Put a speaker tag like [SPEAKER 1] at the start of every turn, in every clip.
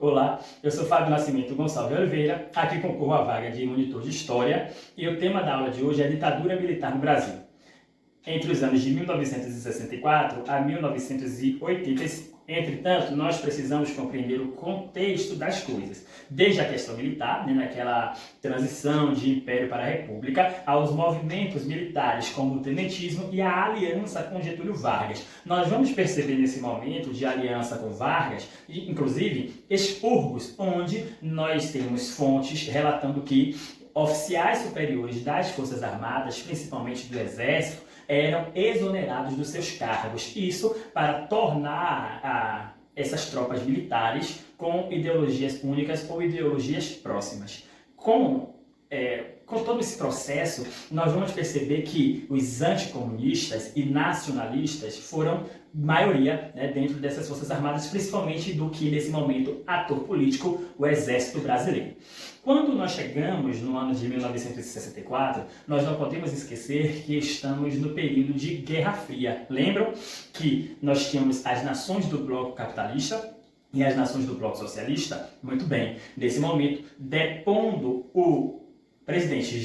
[SPEAKER 1] Olá, eu sou Fábio Nascimento Gonçalves de Oliveira, aqui concorro à vaga de monitor de História e o tema da aula de hoje é ditadura militar no Brasil, entre os anos de 1964 a 1985. Entretanto, nós precisamos compreender o contexto das coisas, desde a questão militar, naquela transição de império para a república, aos movimentos militares como o tenentismo e a aliança com Getúlio Vargas. Nós vamos perceber nesse momento de aliança com Vargas, inclusive, expurgos, onde nós temos fontes relatando que oficiais superiores das Forças Armadas, principalmente do Exército, eram exonerados dos seus cargos. Isso para tornar essas tropas militares com ideologias únicas ou ideologias próximas. Com todo esse processo, nós vamos perceber que os anticomunistas e nacionalistas foram maioria dentro dessas Forças Armadas, principalmente do que, nesse momento, ator político, o Exército Brasileiro. Quando nós chegamos no ano de 1964, nós não podemos esquecer que estamos no período de Guerra Fria. Lembram que nós tínhamos as nações do bloco capitalista e as nações do bloco socialista? Muito bem, nesse momento, depondo o presidente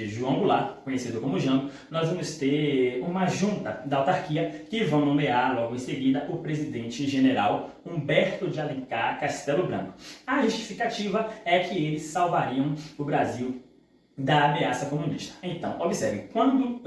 [SPEAKER 1] João Goulart, conhecido como Jango, nós vamos ter uma junta da autarquia que vão nomear logo em seguida o presidente general Humberto de Alencar Castelo Branco. A justificativa é que eles salvariam o Brasil da ameaça comunista. Então, observem, quando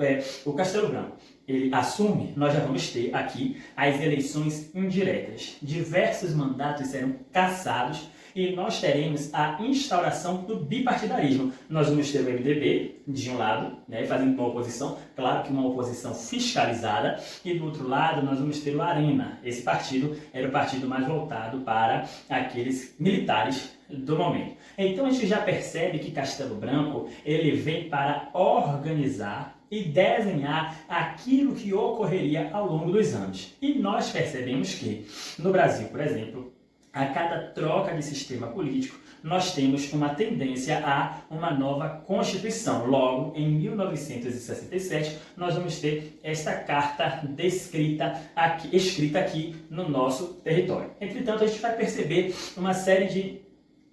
[SPEAKER 1] o Castelo Branco ele assume, nós já vamos ter aqui as eleições indiretas. Diversos mandatos serão cassados e nós teremos a instauração do bipartidarismo. Nós vamos ter o MDB, de um lado, fazendo uma oposição, claro que uma oposição fiscalizada, e do outro lado nós vamos ter o Arena. Esse partido era o partido mais voltado para aqueles militares do momento. Então a gente já percebe que Castelo Branco ele vem para organizar e desenhar aquilo que ocorreria ao longo dos anos. E nós percebemos que, no Brasil, por exemplo, a cada troca de sistema político, nós temos uma tendência a uma nova Constituição. Logo, em 1967, nós vamos ter esta carta escrita aqui no nosso território. Entretanto, a gente vai perceber uma série de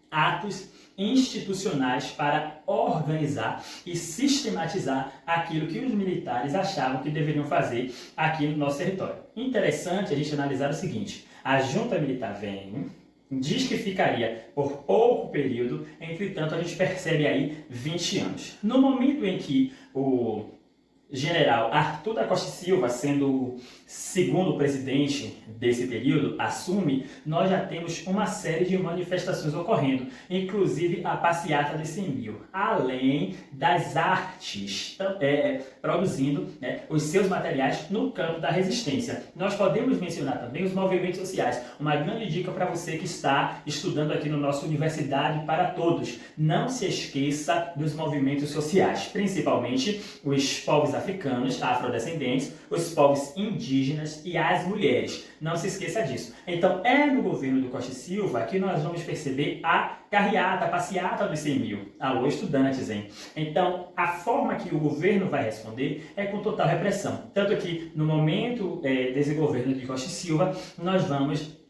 [SPEAKER 1] atos institucionais para organizar e sistematizar aquilo que os militares achavam que deveriam fazer aqui no nosso território. Interessante a gente analisar o seguinte: a junta militar vem, diz que ficaria por pouco período, entretanto a gente percebe aí 20 anos. No momento em que o general Arthur da Costa e Silva, sendo o segundo presidente desse período, assume, nós já temos uma série de manifestações ocorrendo, inclusive a passeata dos 100 mil, além das artes produzindo os seus materiais no campo da resistência. Nós podemos mencionar também os movimentos sociais. Uma grande dica para você que está estudando aqui no nosso Universidade para Todos: não se esqueça dos movimentos sociais, principalmente os povos africanos, afrodescendentes, os povos indígenas e as mulheres. Não se esqueça disso. Então, é no governo do Costa e Silva que nós vamos perceber a carreata, a passeata dos 100 mil. Alô, estudantes, hein? Então, a forma que o governo vai responder é com total repressão. Tanto que, no momento desse governo de Costa e Silva, nós vamos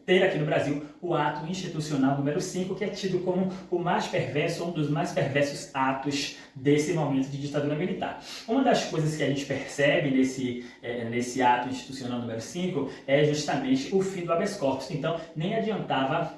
[SPEAKER 1] ter aqui no Brasil o ato institucional número 5, que é tido como o mais perverso, um dos mais perversos atos desse momento de ditadura militar. Uma das coisas que a gente percebe nesse ato institucional número 5 é justamente o fim do habeas corpus. Então, nem adiantava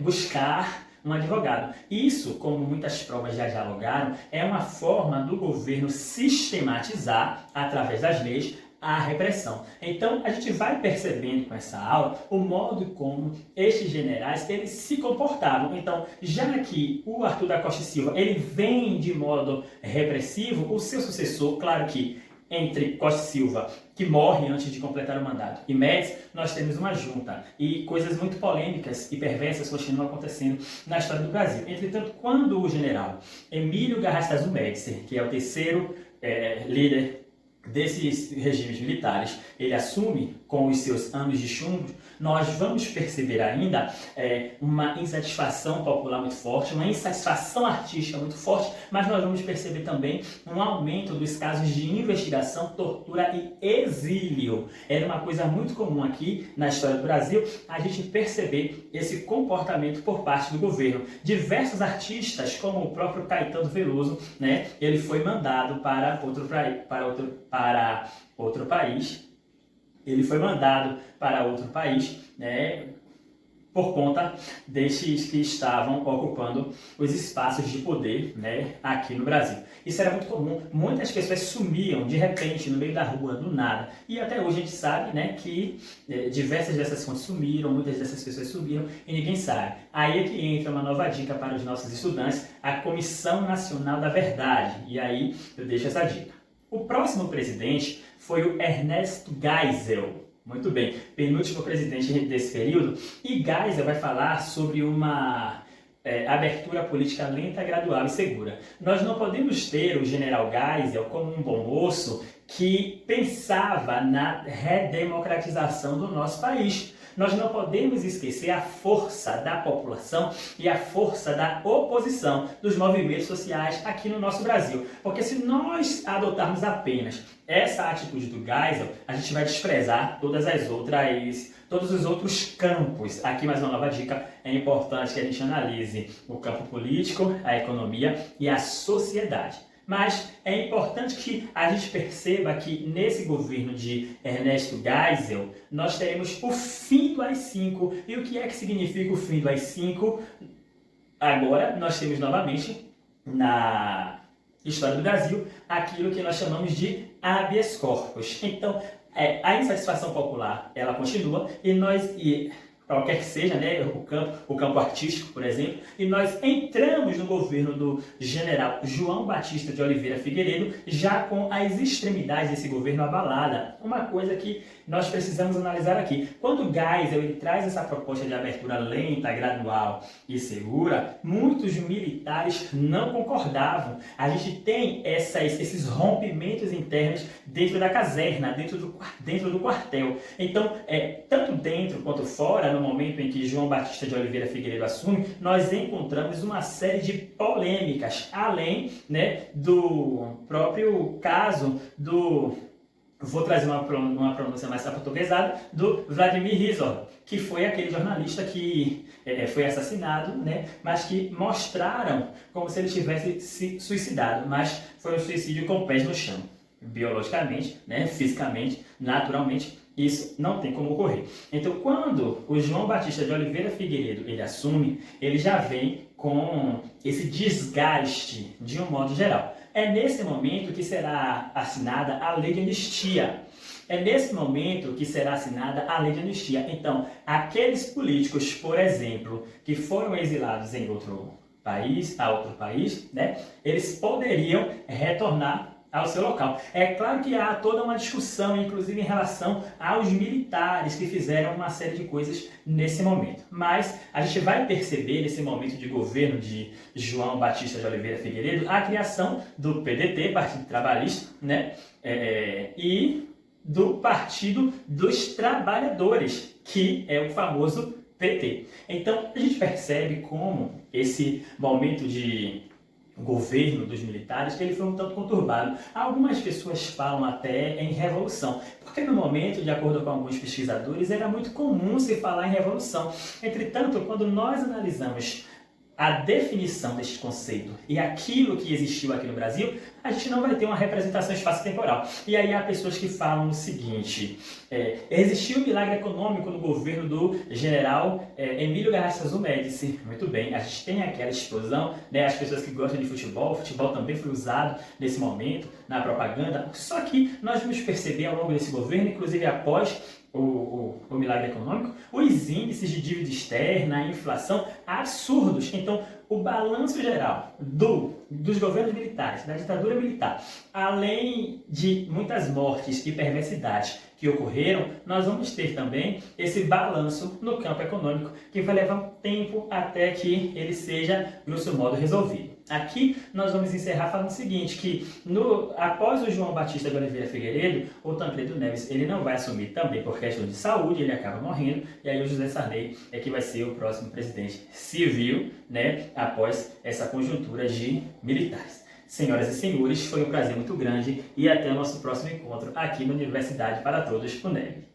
[SPEAKER 1] buscar um advogado. Isso, como muitas provas já dialogaram, é uma forma do governo sistematizar, através das leis, a repressão. Então, a gente vai percebendo com essa aula o modo como estes generais eles se comportavam. Então, já que o Arthur da Costa e Silva ele vem de modo repressivo, o seu sucessor, claro que entre Costa e Silva, que morre antes de completar o mandato, e Médici, nós temos uma junta. E coisas muito polêmicas e perversas continuam acontecendo na história do Brasil. Entretanto, quando o general Emílio Garrastazu Médici, que é o terceiro líder desses regimes militares, ele assume com os seus anos de chumbo, nós vamos perceber ainda uma insatisfação popular muito forte, uma insatisfação artística muito forte, mas nós vamos perceber também um aumento dos casos de investigação, tortura e exílio. Era uma coisa muito comum aqui na história do Brasil, a gente perceber esse comportamento por parte do governo. Diversos artistas, como o próprio Caetano Veloso, né, ele foi mandado para outro país. Ele foi mandado para outro país, né, por conta destes que estavam ocupando os espaços de poder, né, aqui no Brasil. Isso era muito comum, muitas pessoas sumiam de repente no meio da rua, do nada. E até hoje a gente sabe, né, que diversas dessas fontes sumiram, muitas dessas pessoas sumiram e ninguém sabe. Aí é que entra uma nova dica para os nossos estudantes, a Comissão Nacional da Verdade. E aí eu deixo essa dica. O próximo presidente foi o Ernesto Geisel. Muito bem, penúltimo presidente desse período, e Geisel vai falar sobre uma abertura política lenta, gradual e segura. Nós não podemos ter o general Geisel como um bom moço que pensava na redemocratização do nosso país. Nós não podemos esquecer a força da população e a força da oposição dos movimentos sociais aqui no nosso Brasil. Porque se nós adotarmos apenas essa atitude do Geisel, a gente vai desprezar todos os outros campos. Aqui mais uma nova dica, é importante que a gente analise o campo político, a economia e a sociedade. Mas é importante que a gente perceba que nesse governo de Ernesto Geisel, nós teremos o fim do AI-5. E o que é que significa o fim do AI-5? Agora nós temos novamente na história do Brasil aquilo que nós chamamos de habeas corpus. Então, a insatisfação popular, ela continua e qualquer que seja, né, o campo artístico, por exemplo, e nós entramos no governo do general João Batista de Oliveira Figueiredo, já com as extremidades desse governo abalada. Uma coisa que nós precisamos analisar aqui. Quando Geisel ele traz essa proposta de abertura lenta, gradual e segura, muitos militares não concordavam. A gente tem esses rompimentos internos dentro da caserna, dentro do quartel. Então, tanto dentro quanto fora, no momento em que João Batista de Oliveira Figueiredo assume, nós encontramos uma série de polêmicas, além, né, do próprio caso do... Vou trazer uma pronúncia mais aportuguesada, do Vladimir Herzog, que foi aquele jornalista que foi assassinado, né, mas que mostraram como se ele tivesse se suicidado, mas foi um suicídio com pés no chão. Biologicamente, né, fisicamente, naturalmente, isso não tem como ocorrer. Então, quando o João Batista de Oliveira Figueiredo ele assume, ele já vem com esse desgaste de um modo geral. É nesse momento que será assinada a lei de anistia. É nesse momento que será assinada a lei de anistia. Então, aqueles políticos, por exemplo, que foram exilados em outro país, né, eles poderiam retornar ao seu local. É claro que há toda uma discussão, inclusive em relação aos militares que fizeram uma série de coisas nesse momento. Mas a gente vai perceber nesse momento de governo de João Batista de Oliveira Figueiredo a criação do PDT, Partido Trabalhista, né? E do Partido dos Trabalhadores, que é o famoso PT. Então a gente percebe como esse momento de governo dos militares, ele foi um tanto conturbado. Algumas pessoas falam até em revolução, porque no momento, de acordo com alguns pesquisadores, era muito comum se falar em revolução. Entretanto, quando nós analisamos a definição deste conceito e aquilo que existiu aqui no Brasil, a gente não vai ter uma representação espaço-temporal. E aí há pessoas que falam o seguinte, existiu um milagre econômico no governo do general Emílio Garrastazu Médici. Muito bem, a gente tem aquela explosão, né, as pessoas que gostam de futebol, o futebol também foi usado nesse momento, na propaganda, só que nós vamos perceber ao longo desse governo, inclusive após o milagre econômico, os índices de dívida externa, a inflação absurdos. Então, o balanço geral dos governos militares, da ditadura militar, além de muitas mortes e perversidades que ocorreram, nós vamos ter também esse balanço no campo econômico, que vai levar um tempo até que ele seja, grosso modo, resolvido. Aqui nós vamos encerrar falando o seguinte, que após o João Batista de Oliveira Figueiredo, o Tancredo Neves ele não vai assumir também por questão de saúde, ele acaba morrendo, e aí o José Sarney é que vai ser o próximo presidente civil, né, após essa conjuntura de militares. Senhoras e senhores, foi um prazer muito grande e até o nosso próximo encontro aqui na Universidade para Todos, UNEB.